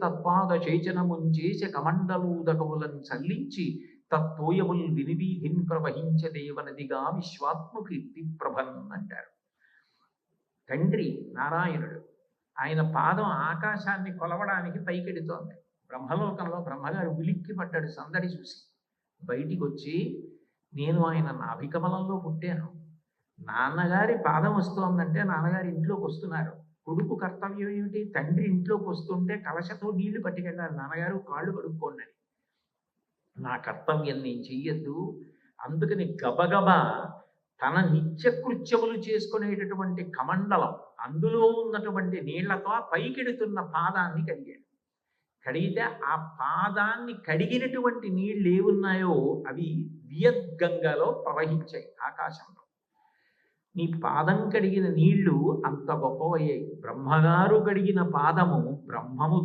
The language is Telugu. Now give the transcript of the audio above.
తత్పాద చేచనముంచేస కమండలూదకములను చల్లించి తత్తోయముల్ వినివీధిన్ ప్రవహించదేవనదిగా విశ్వాత్మకీర్తి ప్రభన్ అంటారు. తండ్రి నారాయణుడు, ఆయన పాదం ఆకాశాన్ని కొలవడానికి పైకెడుతోంది. బ్రహ్మలోకంలో బ్రహ్మగారు ఉలిక్కి పడ్డాడు సందడి చూసి. బయటికి వచ్చి, నేను ఆయన నాభికమలంలో పుట్టాను, నాన్నగారి పాదం వస్తోందంటే నాన్నగారి ఇంట్లోకి వస్తున్నారు. కొడుకు కర్తవ్యం ఏమిటి? తండ్రి ఇంట్లోకి వస్తుంటే కలశతో నీళ్లు పట్టుకెళ్ళాలి, నాన్నగారు కాళ్ళు కడుక్కోండి అని. నా కర్తవ్యం నేను చెయ్యొద్దు, అందుకని గబగబా తన నిత్యకృత్యములు చేసుకునేటటువంటి కమండలం, అందులో ఉన్నటువంటి నీళ్లతో పైకెడుతున్న పాదాన్ని కడిగాడు. కడిగితే ఆ పాదాన్ని కడిగినటువంటి నీళ్ళు ఏమున్నాయో అవి వియద్గంగలో ప్రవహించాయి ఆకాశంలో. నీ పాదం కడిగిన నీళ్లు అంత గొప్పవయ్యాయి. బ్రహ్మగారు కడిగిన పాదము బ్రహ్మము